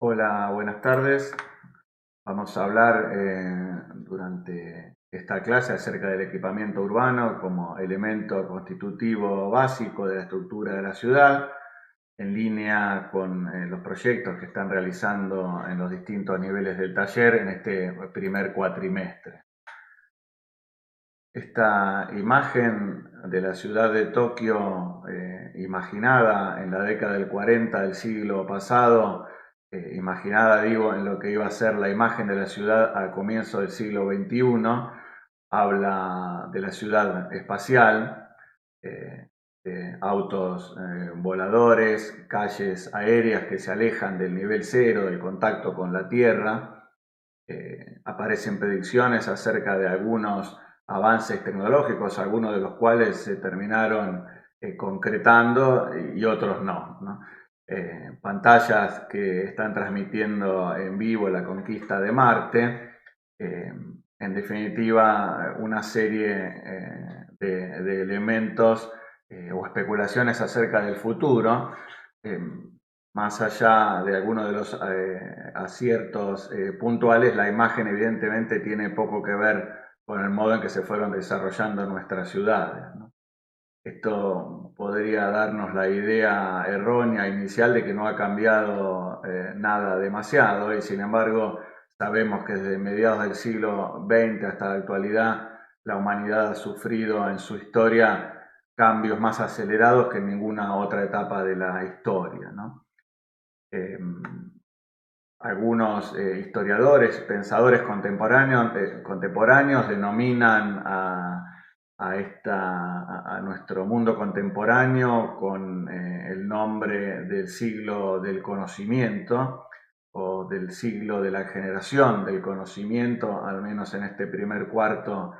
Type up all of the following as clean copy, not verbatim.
Hola, buenas tardes. Vamos a hablar durante esta clase acerca del equipamiento urbano como elemento constitutivo básico de la estructura de la ciudad, en línea con los proyectos que están realizando en los distintos niveles del taller en este primer cuatrimestre. Esta imagen de la ciudad de Tokio, imaginada en la década del 40 del siglo pasado, imaginada, digo, en lo que iba a ser la imagen de la ciudad al comienzo del siglo XXI, habla de la ciudad espacial, eh, de autos voladores, calles aéreas que se alejan del nivel cero, del contacto con la Tierra. Aparecen predicciones acerca de algunos avances tecnológicos, algunos de los cuales se terminaron concretando y otros no. Pantallas que están transmitiendo en vivo la conquista de Marte, en definitiva una serie de elementos o especulaciones acerca del futuro, eh, más allá de algunos de los aciertos puntuales, la imagen evidentemente tiene poco que ver con el modo en que se fueron desarrollando nuestras ciudades, ¿no? Esto podría darnos la idea errónea inicial de que no ha cambiado nada demasiado y sin embargo sabemos que desde mediados del siglo XX hasta la actualidad la humanidad ha sufrido en su historia cambios más acelerados que en ninguna otra etapa de la historia, ¿no? Eh, Algunos historiadores, pensadores contemporáneos denominan a nuestro mundo contemporáneo con el nombre del siglo del conocimiento o del siglo de la generación del conocimiento, al menos en este primer cuarto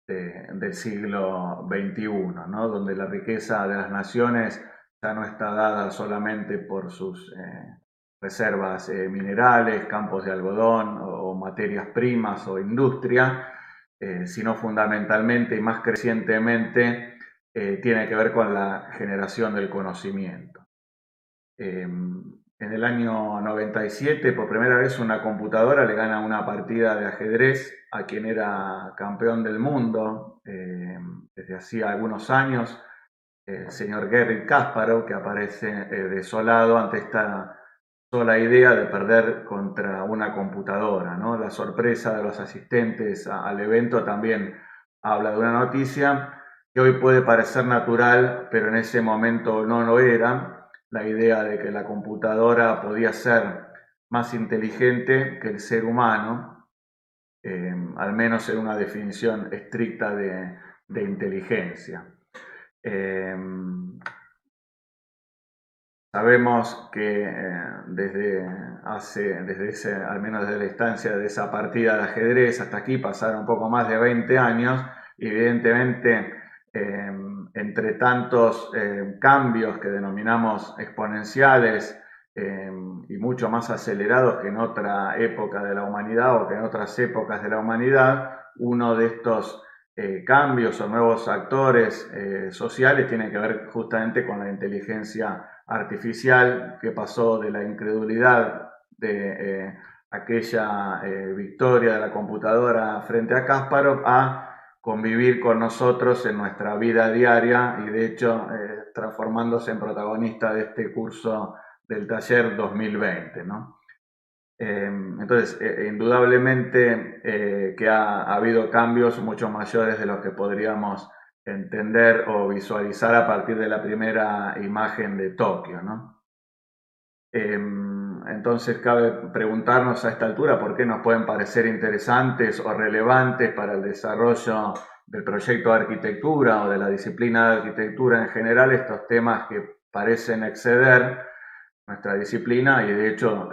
del siglo XXI, ¿no? Donde la riqueza de las naciones ya no está dada solamente por sus reservas minerales, campos de algodón o materias primas o industria, sino fundamentalmente y más crecientemente tiene que ver con la generación del conocimiento. En el año 97, por primera vez, una computadora le gana una partida de ajedrez a quien era campeón del mundo desde hacía algunos años, el señor Garry Kasparov, que aparece desolado ante esta sola idea de perder contra una computadora, ¿no? La sorpresa de los asistentes al evento también habla de una noticia que hoy puede parecer natural, pero en ese momento no lo era, la idea de que la computadora podía ser más inteligente que el ser humano, al menos en una definición estricta de inteligencia. Eh, Sabemos que al menos desde la instancia de esa partida de ajedrez hasta aquí pasaron un poco más de 20 años y evidentemente eh, entre tantos cambios que denominamos exponenciales y mucho más acelerados que en otra época de la humanidad o que en otras épocas de la humanidad, uno de estos cambios o nuevos actores sociales tiene que ver justamente con la inteligencia artificial, que pasó de la incredulidad de aquella victoria de la computadora frente a Kasparov a convivir con nosotros en nuestra vida diaria y de hecho transformándose en protagonista de este curso del taller 2020, ¿no? Entonces, indudablemente que ha habido cambios mucho mayores de los que podríamos entender o visualizar a partir de la primera imagen de Tokio, ¿no? Entonces cabe preguntarnos a esta altura por qué nos pueden parecer interesantes o relevantes para el desarrollo del proyecto de arquitectura o de la disciplina de arquitectura en general estos temas que parecen exceder nuestra disciplina y de hecho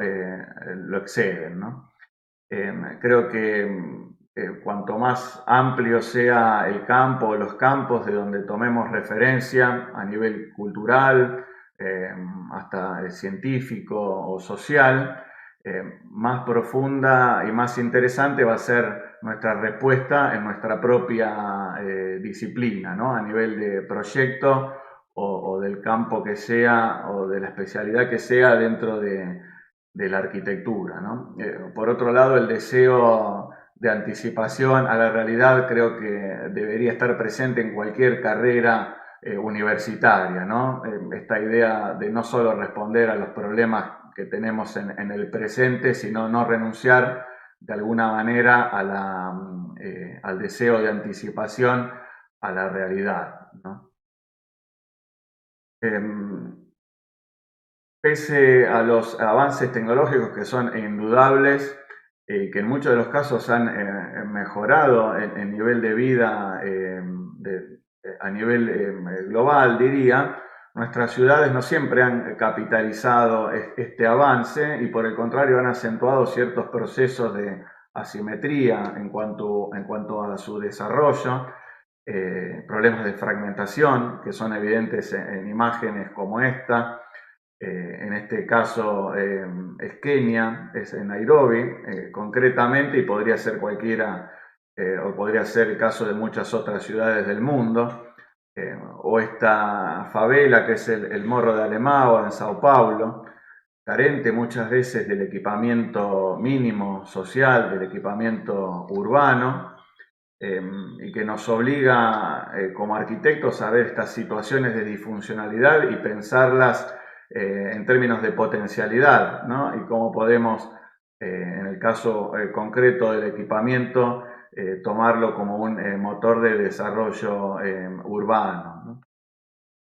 lo exceden, ¿no? Creo que cuanto más amplio sea el campo o los campos de donde tomemos referencia a nivel cultural, eh, hasta científico o social, más profunda y más interesante va a ser nuestra respuesta en nuestra propia disciplina, ¿no? A nivel de proyecto o del campo que sea o de la especialidad que sea dentro de la arquitectura, ¿no? Por otro lado, el deseo de anticipación a la realidad creo que debería estar presente en cualquier carrera universitaria, ¿no? Esta idea de no solo responder a los problemas que tenemos en el presente, sino no renunciar de alguna manera al deseo de anticipación a la realidad, ¿no? Pese a los avances tecnológicos que son indudables, que en muchos de los casos han mejorado el nivel de vida a nivel global, diría, nuestras ciudades no siempre han capitalizado este avance y por el contrario han acentuado ciertos procesos de asimetría en cuanto a su desarrollo, problemas de fragmentación que son evidentes en imágenes como esta. En este caso es Kenia, es en Nairobi concretamente, y podría ser cualquiera, o podría ser el caso de muchas otras ciudades del mundo, o esta favela que es el Morro de Alemão en Sao Paulo, carente muchas veces del equipamiento mínimo social, del equipamiento urbano, y que nos obliga como arquitectos a ver estas situaciones de disfuncionalidad y pensarlas en términos de potencialidad, ¿no? Y cómo podemos, en el caso concreto del equipamiento, tomarlo como un motor de desarrollo urbano, ¿no?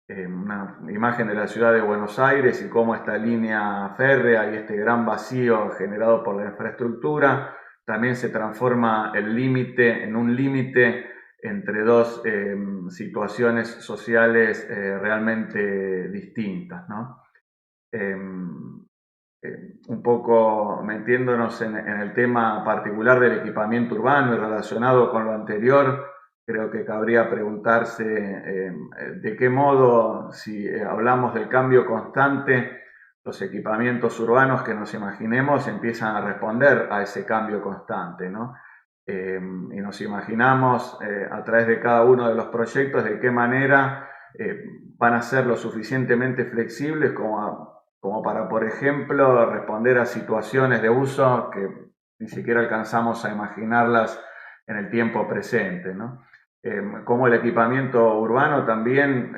Una imagen de la ciudad de Buenos Aires y cómo esta línea férrea y este gran vacío generado por la infraestructura también se transforma en un límite entre dos situaciones sociales realmente distintas, ¿no? Un poco metiéndonos en el tema particular del equipamiento urbano y relacionado con lo anterior, creo que cabría preguntarse de qué modo, si hablamos del cambio constante, los equipamientos urbanos que nos imaginemos empiezan a responder a ese cambio constante, ¿no? Y nos imaginamos a través de cada uno de los proyectos de qué manera van a ser lo suficientemente flexibles como para, por ejemplo, responder a situaciones de uso que ni siquiera alcanzamos a imaginarlas en el tiempo presente, ¿no? Como el equipamiento urbano también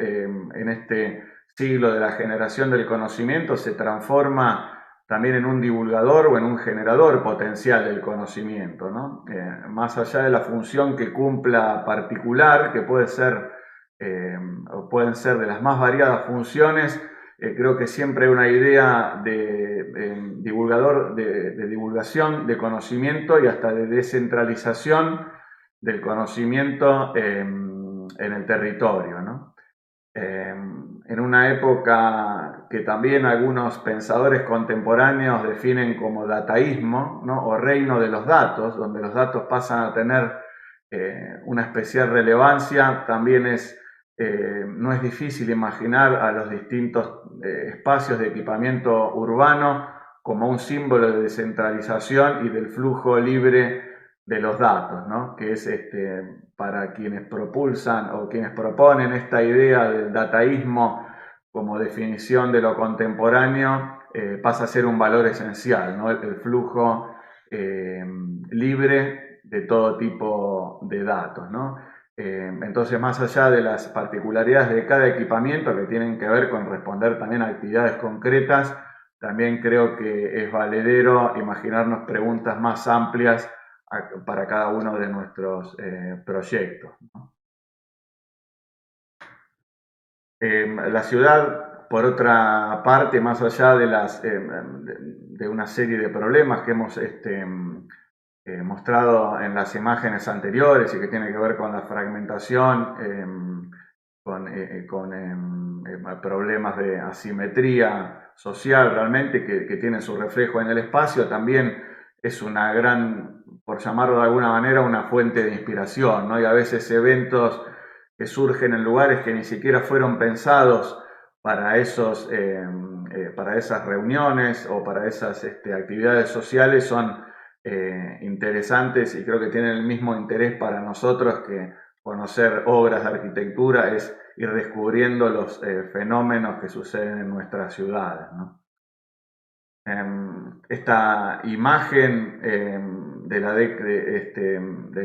en este siglo de la generación del conocimiento se transforma también en un divulgador o en un generador potencial del conocimiento, ¿no? Más allá de la función que cumpla particular, que pueden ser de las más variadas funciones, creo que siempre hay una idea de divulgador, de divulgación de conocimiento y hasta de descentralización del conocimiento en el territorio, ¿no? En una época que también algunos pensadores contemporáneos definen como dataísmo, ¿no? O reino de los datos, donde los datos pasan a tener una especial relevancia, también no es difícil imaginar a los distintos espacios de equipamiento urbano como un símbolo de descentralización y del flujo libre de los datos, ¿no? Que es para quienes propulsan o quienes proponen esta idea del dataísmo como definición de lo contemporáneo, pasa a ser un valor esencial, ¿no? El flujo libre de todo tipo de datos, ¿no? Entonces, más allá de las particularidades de cada equipamiento que tienen que ver con responder también a actividades concretas, también creo que es valedero imaginarnos preguntas más amplias para cada uno de nuestros proyectos, ¿no? La ciudad, por otra parte, más allá de una serie de problemas que hemos mostrado en las imágenes anteriores y que tiene que ver con la fragmentación, con problemas de asimetría social realmente que tienen su reflejo en el espacio, también es una gran, por llamarlo de alguna manera, una fuente de inspiración, ¿no? Y a veces eventos que surgen en lugares que ni siquiera fueron pensados para para esas reuniones o para esas actividades sociales son interesantes y creo que tienen el mismo interés para nosotros que conocer obras de arquitectura, es ir descubriendo los fenómenos que suceden en nuestras ciudades, ¿no? Esta imagen del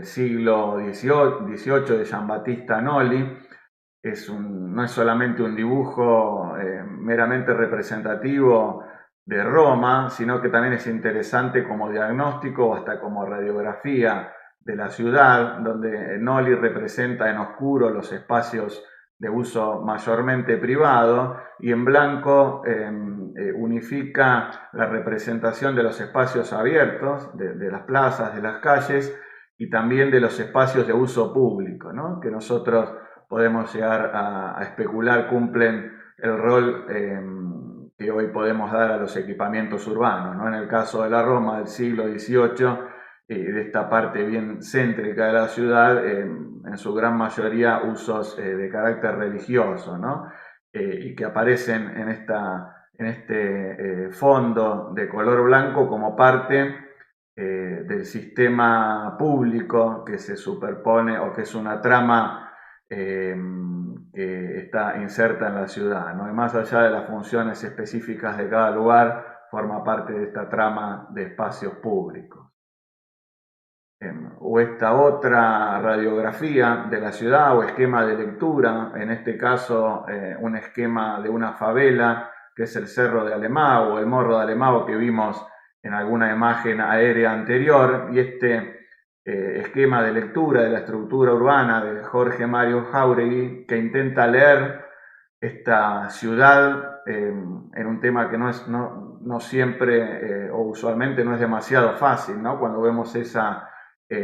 siglo XVIII de Giambattista Annoli no es solamente un dibujo meramente representativo de Roma, sino que también es interesante como diagnóstico o hasta como radiografía de la ciudad, donde Annoli representa en oscuro los espacios de uso mayormente privado y en blanco unifica la representación de los espacios abiertos, de las plazas, de las calles y también de los espacios de uso público, ¿no? Que nosotros podemos llegar a especular cumplen el rol que hoy podemos dar a los equipamientos urbanos, ¿no? En el caso de la Roma del siglo XVIII, de esta parte bien céntrica de la ciudad, en su gran mayoría usos de carácter religioso, ¿no? Y que aparecen en este fondo de color blanco como parte del sistema público que se superpone o que es una trama que está inserta en la ciudad, ¿no? Y más allá de las funciones específicas de cada lugar, forma parte de esta trama de espacios públicos. O esta otra radiografía de la ciudad o esquema de lectura, en este caso un esquema de una favela, que es el Cerro de Alemão o el Morro de Alemão que vimos en alguna imagen aérea anterior, y este esquema de lectura de la estructura urbana de Jorge Mario Jáuregui, que intenta leer esta ciudad en un tema que no siempre o usualmente no es demasiado fácil, ¿no? Cuando vemos esa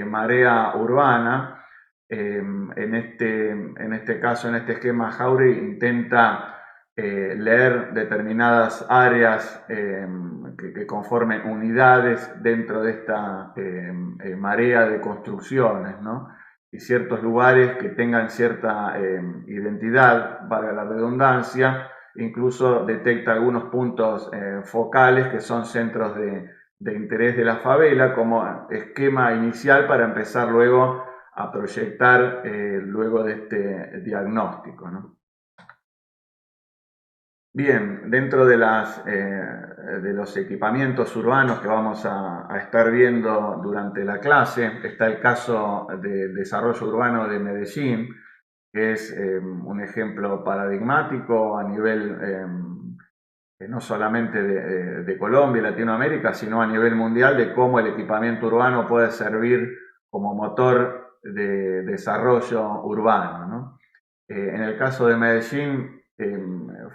marea urbana, en este caso, en este esquema, Jáuregui intenta leer determinadas áreas que conformen unidades dentro de esta marea de construcciones, ¿no? Y ciertos lugares que tengan cierta identidad, valga la redundancia, incluso detecta algunos puntos focales que son centros de interés de la favela como esquema inicial para empezar luego a proyectar luego de este diagnóstico, ¿no? Bien, dentro de los equipamientos urbanos que vamos a estar viendo durante la clase está el caso del desarrollo urbano de Medellín, que es un ejemplo paradigmático a nivel no solamente de Colombia y Latinoamérica, sino a nivel mundial de cómo el equipamiento urbano puede servir como motor de desarrollo urbano, ¿no? En el caso de Medellín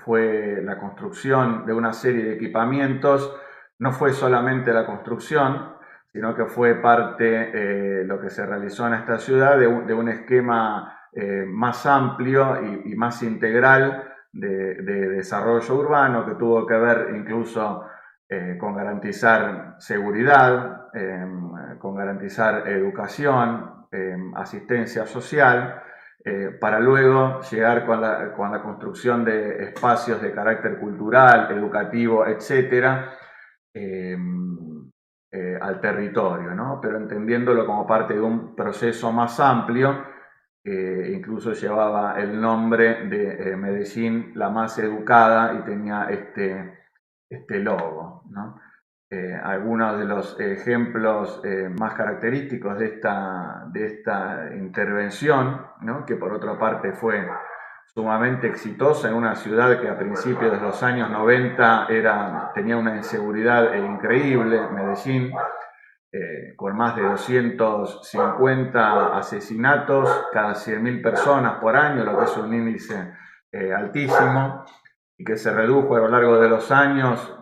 fue la construcción de una serie de equipamientos, no fue solamente la construcción, sino que fue parte lo que se realizó en esta ciudad de un esquema más amplio y más integral de desarrollo urbano que tuvo que ver incluso con garantizar seguridad, con garantizar educación, asistencia social, para luego llegar con la construcción de espacios de carácter cultural, educativo, etcétera, al territorio, ¿no? Pero entendiéndolo como parte de un proceso más amplio, incluso llevaba el nombre de Medellín, la más educada, y tenía este logo, ¿no? Algunos de los ejemplos más característicos de esta intervención, ¿no? Que por otra parte fue sumamente exitosa en una ciudad que a principios de los años 90 tenía una inseguridad increíble, Medellín, con más de 250 asesinatos cada 100.000 personas por año, lo que es un índice altísimo, y que se redujo a lo largo de los años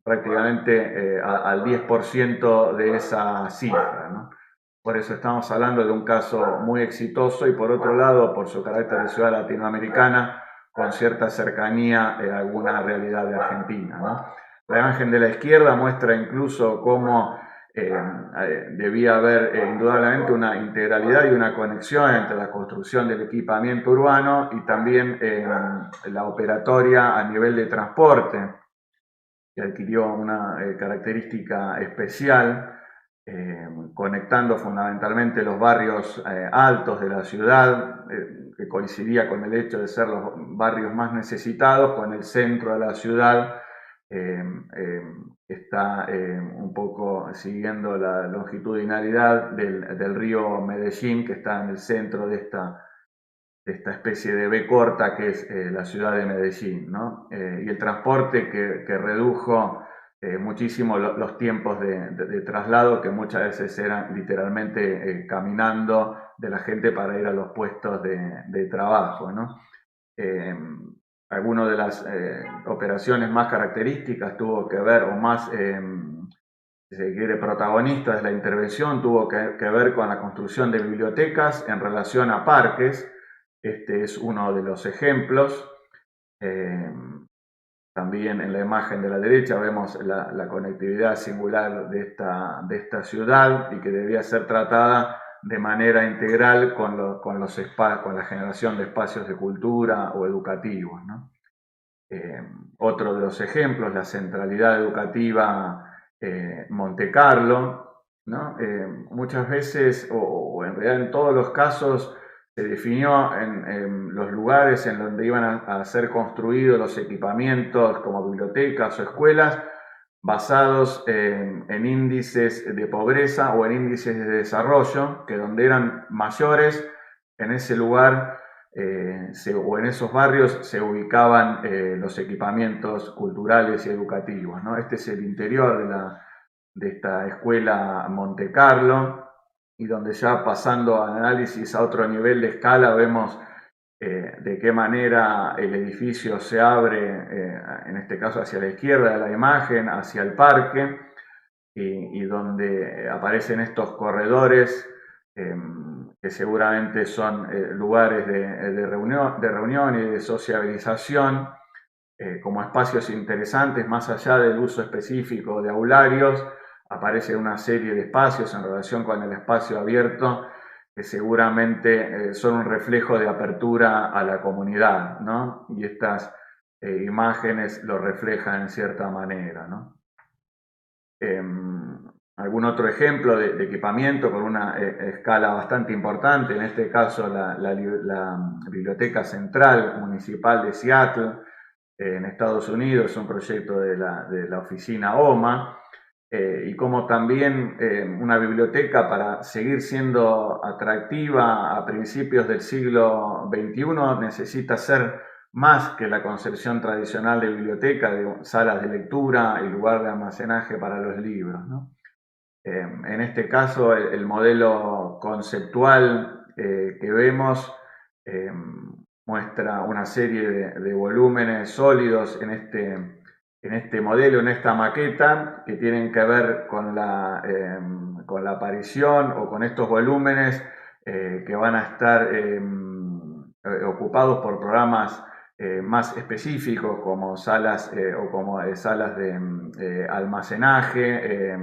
prácticamente al 10% de esa cifra, ¿no? Por eso estamos hablando de un caso muy exitoso y por otro lado, por su carácter de ciudad latinoamericana, con cierta cercanía a alguna realidad de Argentina, ¿no? La imagen de la izquierda muestra incluso cómo debía haber indudablemente una integralidad y una conexión entre la construcción del equipamiento urbano y también la operatoria a nivel de transporte, que adquirió una característica especial, conectando fundamentalmente los barrios altos de la ciudad, que coincidía con el hecho de ser los barrios más necesitados, con el centro de la ciudad, está un poco siguiendo la longitudinalidad del río Medellín, que está en el centro de esta especie de B corta que es la ciudad de Medellín, ¿no? Y el transporte que redujo muchísimo los tiempos de traslado, que muchas veces eran literalmente caminando de la gente para ir a los puestos de trabajo, ¿no? Algunas de las operaciones más características tuvo que ver, o más, si se quiere, protagonistas de la intervención, tuvo que ver con la construcción de bibliotecas en relación a parques. Este es uno de los ejemplos. También en la imagen de la derecha vemos la conectividad singular de esta ciudad y que debía ser tratada de manera integral con la generación de espacios de cultura o educativos, ¿no? Otro de los ejemplos, la centralidad educativa Monte Carlo, ¿no? Muchas veces, o en realidad en todos los casos, se definió en los lugares en donde iban a ser construidos los equipamientos como bibliotecas o escuelas, basados en índices de pobreza o en índices de desarrollo, que donde eran mayores, en ese lugar o en esos barrios se ubicaban los equipamientos culturales y educativos, ¿no? Este es el interior de esta escuela Monte Carlo, y donde ya pasando al análisis a otro nivel de escala vemos de qué manera el edificio se abre, en este caso hacia la izquierda de la imagen, hacia el parque, y donde aparecen estos corredores que seguramente son lugares de reunión y de sociabilización, como espacios interesantes, más allá del uso específico de aularios. Aparece una serie de espacios en relación con el espacio abierto que seguramente son un reflejo de apertura a la comunidad, ¿no? Y estas imágenes lo reflejan en cierta manera, ¿no? Algún otro ejemplo de equipamiento con una escala bastante importante, en este caso la Biblioteca Central Municipal de Seattle, en Estados Unidos, un proyecto de la oficina OMA, y como también una biblioteca, para seguir siendo atractiva a principios del siglo XXI, necesita ser más que la concepción tradicional de biblioteca, de salas de lectura y lugar de almacenaje para los libros, ¿no? En este caso, el modelo conceptual que vemos muestra una serie de volúmenes sólidos en este modelo, en esta maqueta, que tienen que ver con la aparición o con estos volúmenes que van a estar ocupados por programas más específicos como salas o como salas de almacenaje,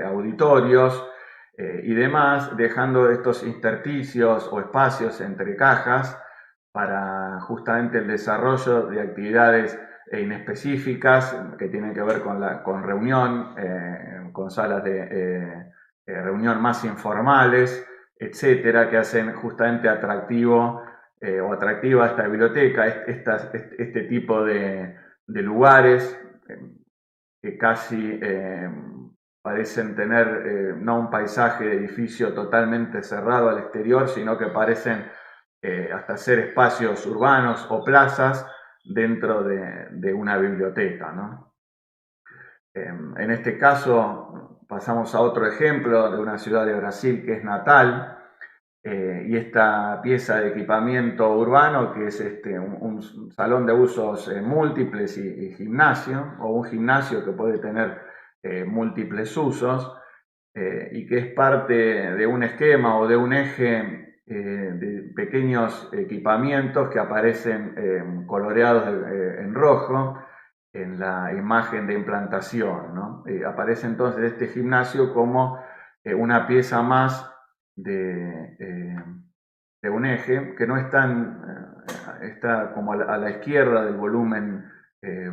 auditorios y demás, dejando estos intersticios o espacios entre cajas para justamente el desarrollo de actividades inespecíficas que tienen que ver con reunión, con salas de reunión más informales, etcétera, que hacen justamente atractivo o atractiva esta biblioteca, este tipo de lugares que casi parecen tener no un paisaje de edificio totalmente cerrado al exterior, sino que parecen hasta ser espacios urbanos o plazas dentro de una biblioteca, ¿no? En este caso pasamos a otro ejemplo de una ciudad de Brasil que es Natal, y esta pieza de equipamiento urbano que es un salón de usos múltiples y gimnasio, o un gimnasio que puede tener múltiples usos, y que es parte de un esquema o de un eje de pequeños equipamientos que aparecen coloreados en rojo en la imagen de implantación, ¿no? Aparece entonces este gimnasio como una pieza más de un eje que no está como a la izquierda del volumen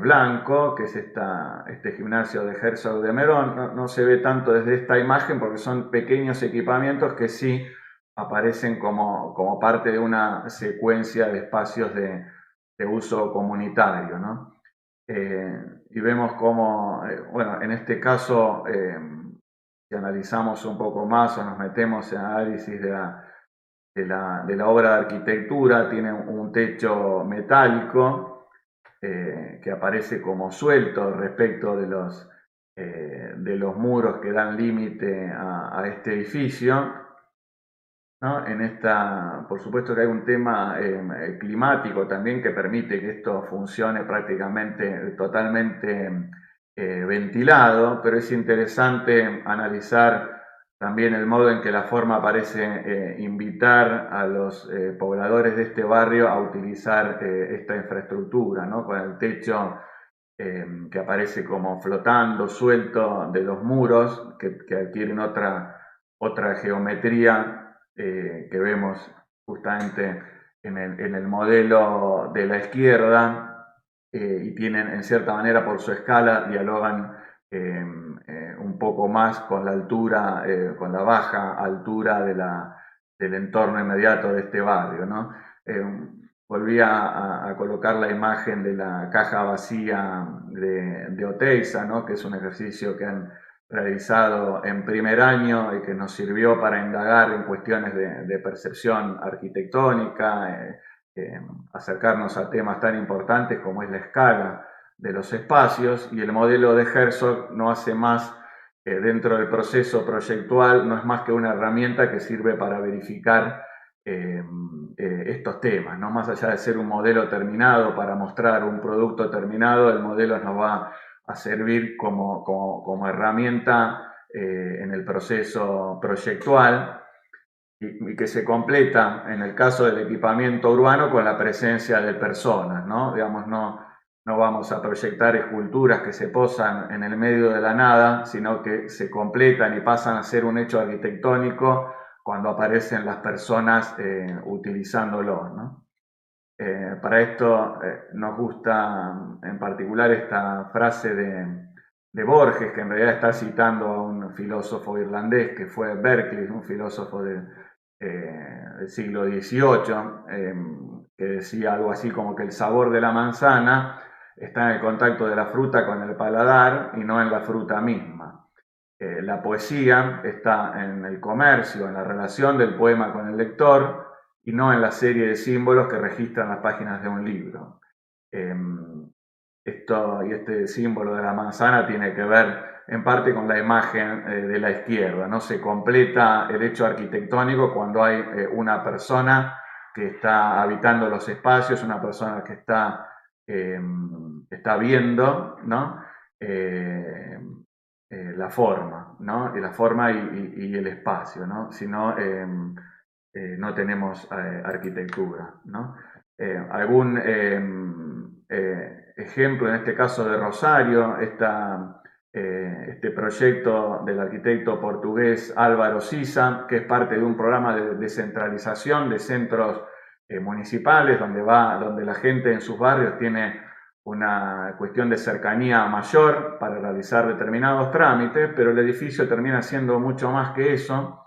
blanco, que es este gimnasio de Herzog de Merón. No se ve tanto desde esta imagen porque son pequeños equipamientos que sí aparecen como parte de una secuencia de espacios de uso comunitario, ¿no? y vemos cómo, bueno, en este caso, si analizamos un poco más o nos metemos en análisis de la obra de arquitectura, tiene un techo metálico que aparece como suelto respecto de los muros que dan límite a este edificio, ¿no? Por supuesto que hay un tema climático también que permite que esto funcione prácticamente totalmente ventilado, pero es interesante analizar también el modo en que la forma parece invitar a los pobladores de este barrio a utilizar esta infraestructura, ¿no? Con el techo que aparece como flotando, suelto de los muros, que adquieren otra geometría que vemos justamente en el modelo de la izquierda, y tienen, en cierta manera, por su escala, dialogan un poco más con la altura, con la baja altura del entorno inmediato de este barrio, ¿no? Volví a colocar la imagen de la caja vacía de Oteiza, ¿no? Que es un ejercicio que han realizado en primer año y que nos sirvió para indagar en cuestiones de percepción arquitectónica, acercarnos a temas tan importantes como es la escala de los espacios, y el modelo de Herzog no hace más, dentro del proceso proyectual, no es más que una herramienta que sirve para verificar estos temas, ¿no? Más allá de ser un modelo terminado para mostrar un producto terminado, el modelo nos va a servir como herramienta en el proceso proyectual, y que se completa en el caso del equipamiento urbano con la presencia de personas, ¿no? Digamos, no vamos a proyectar esculturas que se posan en el medio de la nada, sino que se completan y pasan a ser un hecho arquitectónico cuando aparecen las personas utilizándolo, ¿no? Para esto nos gusta en particular esta frase de Borges, que en realidad está citando a un filósofo irlandés que fue Berkeley, un filósofo del siglo XVIII, que decía algo así como que el sabor de la manzana está en el contacto de la fruta con el paladar y no en la fruta misma. La poesía está en el comercio, en la relación del poema con el lector, y no en la serie de símbolos que registran las páginas de un libro. Este símbolo de la manzana tiene que ver en parte con la imagen de la izquierda, ¿no? Se completa el hecho arquitectónico cuando hay una persona que está habitando los espacios, una persona que está viendo, ¿no? La forma, ¿no? Y la forma y el espacio, ¿no? Si no, no tenemos arquitectura, ¿no? Algún ejemplo, en este caso de Rosario, este proyecto del arquitecto portugués Álvaro Siza, que es parte de un programa de descentralización de centros municipales, donde la gente en sus barrios tiene una cuestión de cercanía mayor para realizar determinados trámites, pero el edificio termina siendo mucho más que eso,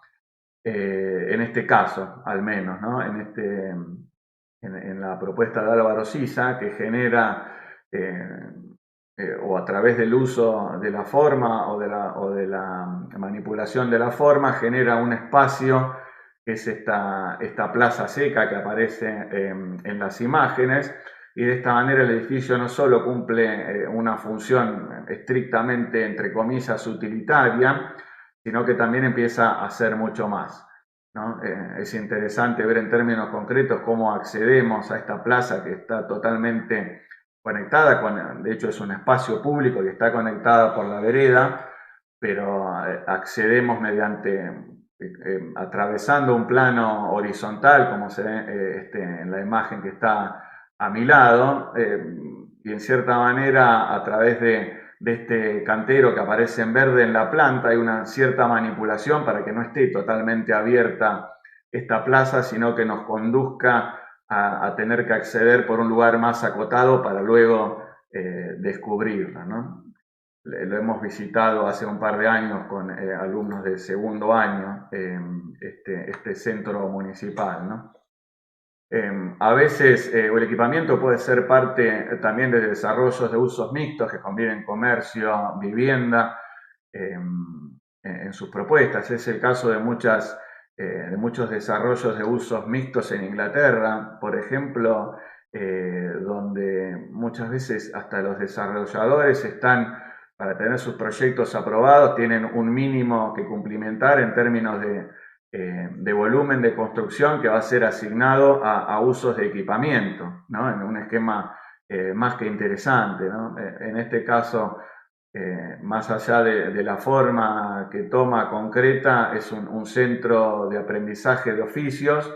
en este caso, al menos, ¿no? En la propuesta de Álvaro Siza, que genera, o a través del uso de la forma o de la manipulación de la forma, genera un espacio que es esta plaza seca que aparece en las imágenes, y de esta manera el edificio no solo cumple una función estrictamente, entre comillas, utilitaria, sino que también empieza a hacer mucho más, ¿no? Es interesante ver en términos concretos cómo accedemos a esta plaza que está totalmente conectada de hecho es un espacio público y está conectada por la vereda, pero accedemos atravesando un plano horizontal, como se ve en la imagen que está a mi lado, y en cierta manera a través de este cantero que aparece en verde en la planta hay una cierta manipulación para que no esté totalmente abierta esta plaza, sino que nos conduzca a tener que acceder por un lugar más acotado para luego descubrirla, ¿no? Lo hemos visitado hace un par de años con alumnos de segundo año, este centro municipal, ¿no? A veces el equipamiento puede ser parte también de desarrollos de usos mixtos que combinen comercio, vivienda en sus propuestas. Es el caso de muchos desarrollos de usos mixtos en Inglaterra, por ejemplo, donde muchas veces hasta los desarrolladores están, para tener sus proyectos aprobados, tienen un mínimo que cumplimentar en términos de volumen de construcción que va a ser asignado a usos de equipamiento, ¿no? En un esquema más que interesante, ¿no? En este caso, más allá de la forma que toma concreta, es un centro de aprendizaje de oficios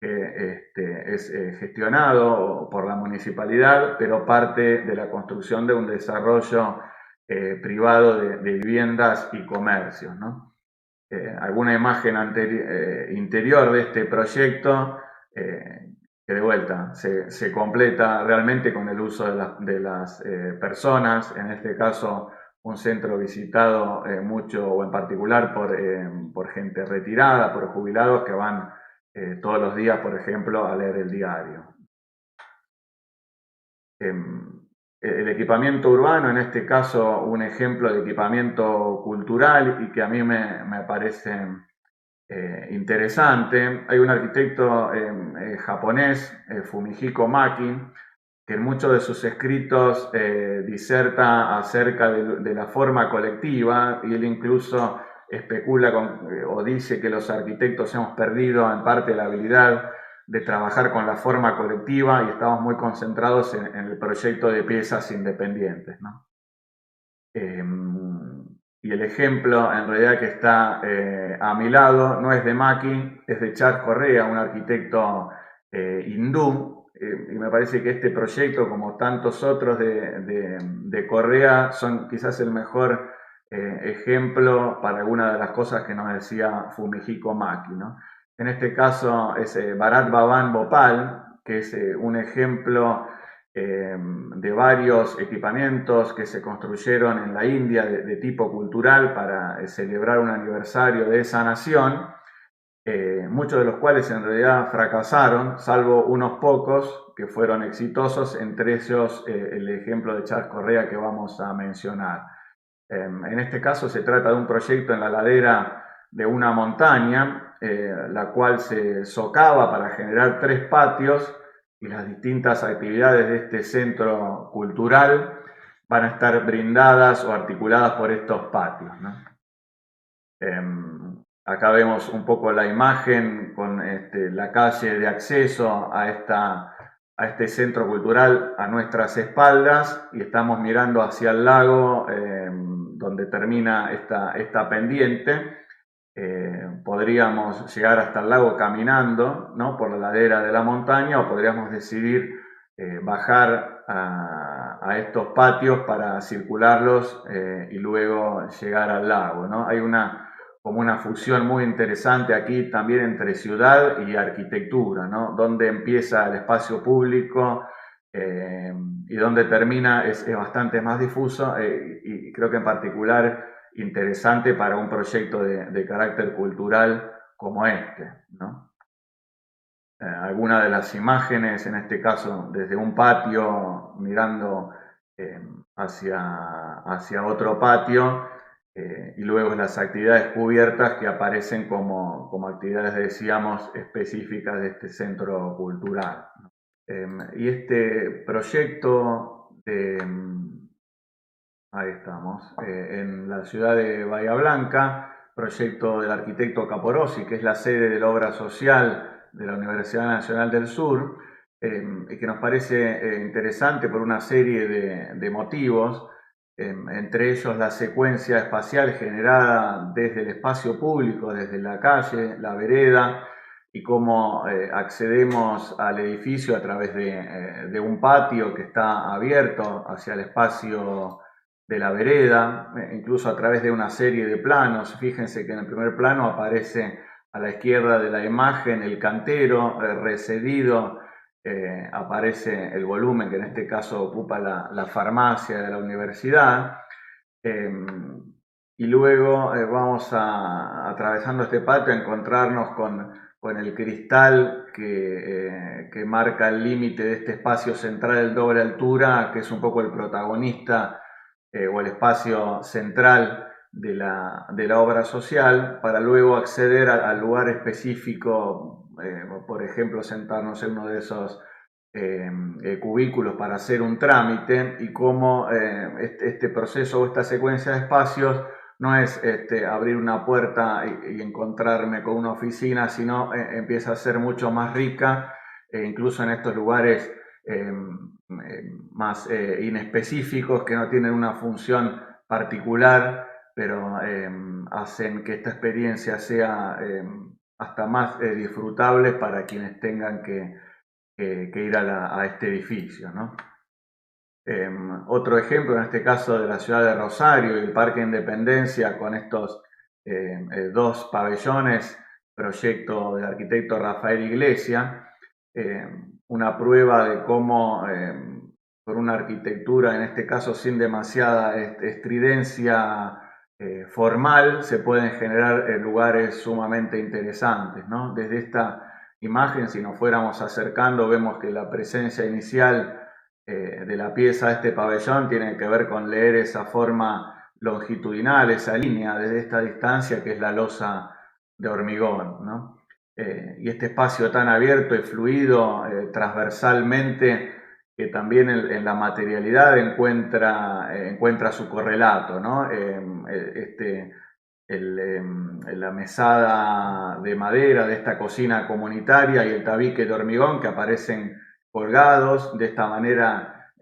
que es gestionado por la municipalidad, pero parte de la construcción de un desarrollo privado de viviendas y comercios, ¿no? Alguna imagen interior de este proyecto que de vuelta se completa realmente con el uso de las personas, en este caso un centro visitado mucho o en particular por gente retirada, por jubilados que van todos los días, por ejemplo, a leer el diario. El equipamiento urbano, en este caso un ejemplo de equipamiento cultural y que a mí me parece interesante. Hay un arquitecto japonés, Fumihiko Maki, que en muchos de sus escritos diserta acerca de la forma colectiva y él incluso especula o dice que los arquitectos hemos perdido en parte la habilidad de trabajar con la forma colectiva y estamos muy concentrados en el proyecto de piezas independientes, ¿no? Y el ejemplo en realidad que está a mi lado no es de Maki, es de Charles Correa, un arquitecto hindú, y me parece que este proyecto, como tantos otros de Correa, son quizás el mejor ejemplo para alguna de las cosas que nos decía Fumihiko Maki, ¿no? En este caso es Bharat Bhavan Bhopal, que es un ejemplo de varios equipamientos que se construyeron en la India de tipo cultural para celebrar un aniversario de esa nación, muchos de los cuales en realidad fracasaron, salvo unos pocos que fueron exitosos, entre ellos el ejemplo de Charles Correa que vamos a mencionar. En este caso se trata de un proyecto en la ladera de una montaña, la cual se socava para generar 3 patios, y las distintas actividades de este centro cultural van a estar brindadas o articuladas por estos patios, ¿no? Acá vemos un poco la imagen con la calle de acceso a este centro cultural a nuestras espaldas y estamos mirando hacia el lago donde termina esta pendiente. Podríamos llegar hasta el lago caminando, ¿no?, por la ladera de la montaña, o podríamos decidir bajar a estos patios para circularlos y luego llegar al lago, ¿no? Hay como una fusión muy interesante aquí también entre ciudad y arquitectura, ¿no? Donde empieza el espacio público y donde termina es bastante más difuso y creo que en particular interesante para un proyecto de carácter cultural como este, ¿no? Algunas de las imágenes, en este caso desde un patio mirando hacia otro patio, y luego las actividades cubiertas que aparecen como actividades, decíamos, específicas de este centro cultural. Y este proyecto ahí estamos, en la ciudad de Bahía Blanca, proyecto del arquitecto Caporosi, que es la sede de la obra social de la Universidad Nacional del Sur, y que nos parece interesante por una serie de motivos, entre ellos la secuencia espacial generada desde el espacio público, desde la calle, la vereda, y cómo accedemos al edificio a través de un patio que está abierto hacia el espacio de la vereda, incluso a través de una serie de planos. Fíjense que en el primer plano aparece a la izquierda de la imagen el cantero recedido, aparece el volumen que en este caso ocupa la farmacia de la universidad, y luego vamos atravesando este patio a encontrarnos con con el cristal que marca el límite de este espacio central de doble altura, que es un poco el protagonista o el espacio central de la obra social, para luego acceder al lugar específico, por ejemplo, sentarnos en uno de esos cubículos para hacer un trámite, y cómo este proceso o esta secuencia de espacios no es abrir una puerta y encontrarme con una oficina, sino empieza a ser mucho más rica, incluso en estos lugares más inespecíficos, que no tienen una función particular, pero hacen que esta experiencia sea hasta más disfrutable para quienes tengan que ir a este edificio, ¿no? Otro ejemplo, en este caso de la ciudad de Rosario y el Parque Independencia, con estos dos pabellones, proyecto del arquitecto Rafael Iglesia, una prueba de cómo por una arquitectura, en este caso sin demasiada estridencia formal, se pueden generar lugares sumamente interesantes, ¿no? Desde esta imagen, si nos fuéramos acercando, vemos que la presencia inicial de la pieza de este pabellón tiene que ver con leer esa forma longitudinal, esa línea desde esta distancia, que es la losa de hormigón, ¿no? Y este espacio tan abierto y fluido transversalmente, que también en la materialidad encuentra su correlato, ¿no? La mesada de madera de esta cocina comunitaria y el tabique de hormigón que aparecen colgados de esta manera,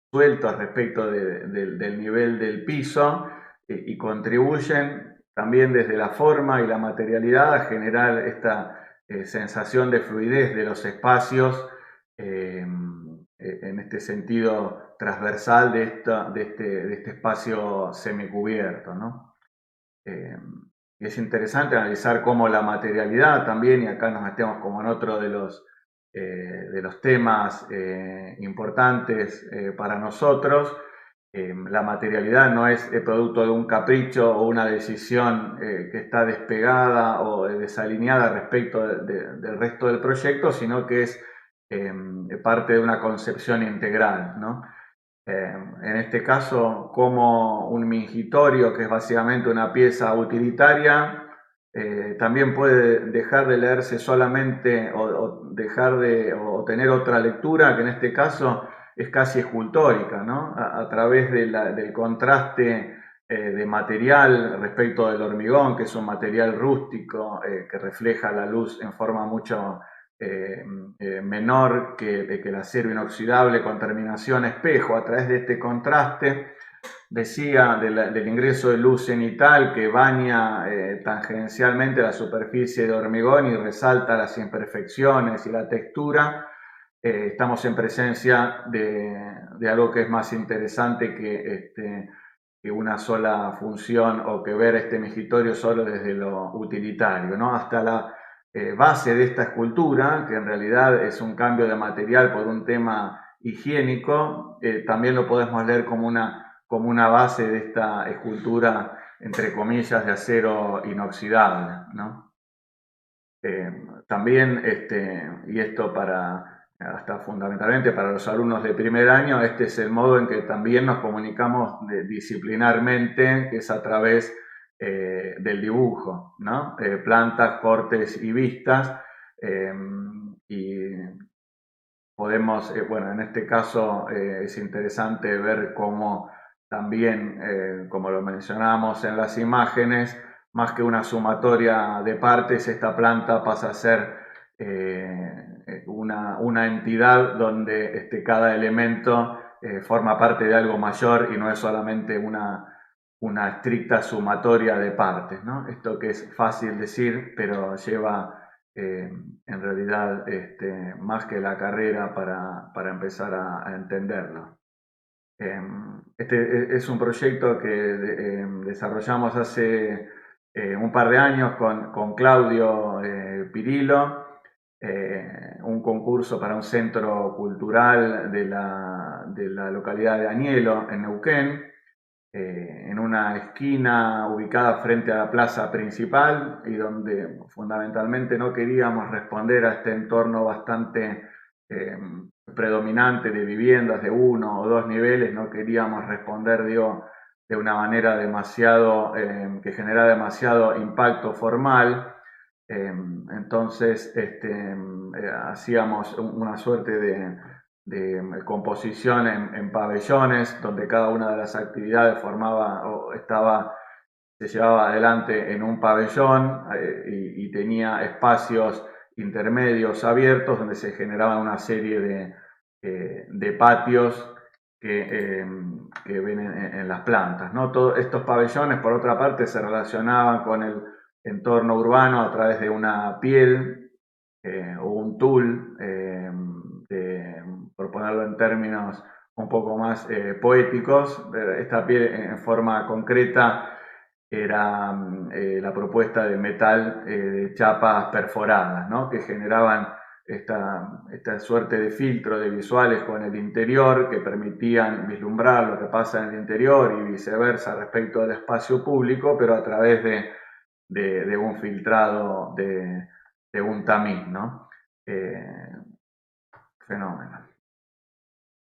sueltos respecto del nivel del piso, y contribuyen también desde la forma y la materialidad a generar esta sensación de fluidez de los espacios, en este sentido transversal de este espacio semicubierto, ¿no? Y es interesante analizar cómo la materialidad también, y acá nos metemos como en otro de los temas importantes para nosotros, la materialidad no es el producto de un capricho o una decisión que está despegada o desalineada respecto del resto del proyecto, sino que es parte de una concepción integral, ¿no? En este caso, como un mingitorio, que es básicamente una pieza utilitaria, también puede dejar de leerse solamente o tener otra lectura, que en este caso es casi escultórica, ¿no? A través del contraste de material respecto del hormigón, que es un material rústico que refleja la luz en forma mucho menor que el acero inoxidable con terminación espejo. A través de este contraste, decía, del ingreso de luz cenital que baña tangencialmente la superficie de hormigón y resalta las imperfecciones y la textura, estamos en presencia de algo que es más interesante que una sola función, o que ver este mingitorio solo desde lo utilitario, ¿no? Hasta la base de esta escultura, que en realidad es un cambio de material por un tema higiénico, también lo podemos leer como una base de esta escultura, entre comillas, de acero inoxidable, ¿no? También, y esto hasta fundamentalmente para los alumnos de primer año, este es el modo en que también nos comunicamos disciplinarmente, que es a través del dibujo, ¿no? Plantas, cortes y vistas, y podemos, bueno, en este caso es interesante ver cómo también, como lo mencionamos en las imágenes, más que una sumatoria de partes, esta planta pasa a ser una entidad donde cada elemento forma parte de algo mayor y no es solamente una estricta sumatoria de partes, ¿no? Esto que es fácil decir, pero lleva en realidad más que la carrera para empezar a entenderlo. Este es un proyecto que desarrollamos hace un par de años con Claudio Pirillo, un concurso para un centro cultural de la localidad de Añelo, en Neuquén, en una esquina ubicada frente a la plaza principal y donde fundamentalmente no queríamos responder a este entorno bastante predominante de viviendas de 1 o 2 niveles, no queríamos responder, digo, de una manera demasiado, que genera demasiado impacto formal. Entonces hacíamos una suerte de composición en pabellones donde cada una de las actividades se llevaba adelante en un pabellón y tenía espacios intermedios abiertos donde se generaban una serie de patios que ven en las plantas, ¿no? Todos estos pabellones, por otra parte, se relacionaban con el entorno urbano a través de una piel o un tul, por ponerlo en términos un poco más poéticos. Esta piel en forma concreta era la propuesta de metal de chapas perforadas, ¿no? Que generaban esta suerte de filtro de visuales con el interior que permitían vislumbrar lo que pasa en el interior y viceversa respecto del espacio público, pero a través de un filtrado de un tamiz, ¿no? Fenómeno.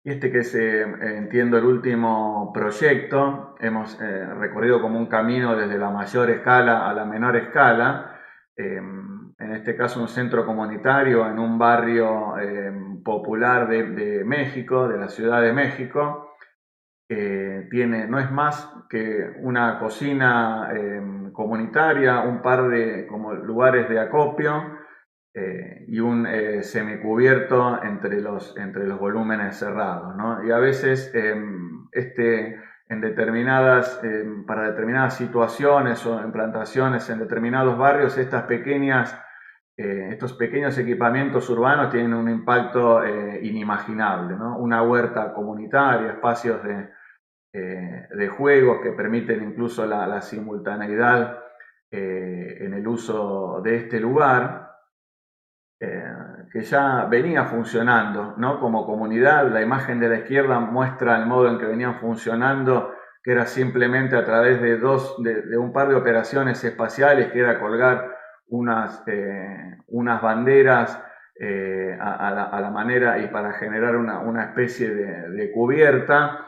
Y que es, entiendo, el último proyecto. Hemos recorrido como un camino desde la mayor escala a la menor escala. En este caso un centro comunitario en un barrio popular de México, de la Ciudad de México. No es más que una cocina comunitaria, un par de como lugares de acopio y un semicubierto entre los volúmenes cerrados, ¿no? Y a veces para determinadas situaciones o implantaciones en determinados barrios, estos pequeños equipamientos urbanos tienen un impacto inimaginable, ¿no? Una huerta comunitaria, espacios de juegos que permiten incluso la simultaneidad en el uso de este lugar, que ya venía funcionando, ¿no? Como comunidad. La imagen de la izquierda muestra el modo en que venían funcionando, que era simplemente a través de un par de operaciones espaciales, que era colgar unas banderas a la manera y para generar una especie de cubierta.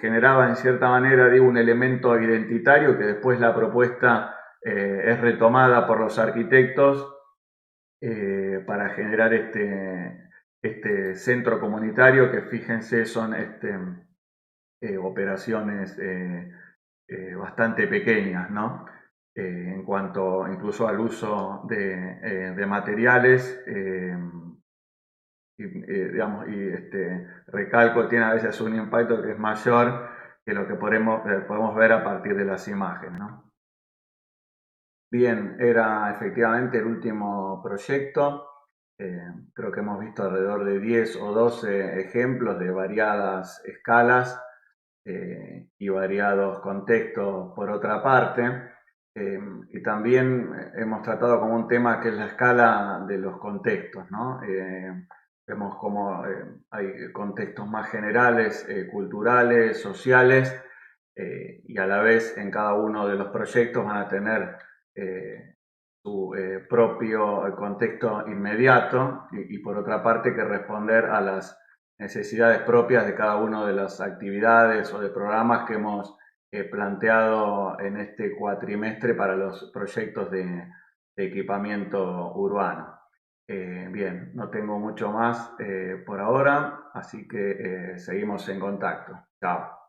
Generaba en cierta manera, digo, un elemento identitario que después la propuesta es retomada por los arquitectos para generar este centro comunitario, que fíjense son operaciones bastante pequeñas, ¿no? En cuanto incluso al uso de materiales digamos, recalco, tiene a veces un impacto que es mayor que lo que podemos ver a partir de las imágenes, ¿no? Bien, era efectivamente el último proyecto. Creo que hemos visto alrededor de 10 o 12 ejemplos de variadas escalas y variados contextos por otra parte. Y también hemos tratado como un tema que es la escala de los contextos, ¿no? Vemos cómo hay contextos más generales, culturales, sociales, y a la vez en cada uno de los proyectos van a tener su propio contexto inmediato y por otra parte que responder a las necesidades propias de cada una de las actividades o de programas que hemos planteado en este cuatrimestre para los proyectos de equipamiento urbano. Bien, no tengo mucho más por ahora, así que seguimos en contacto. Chao.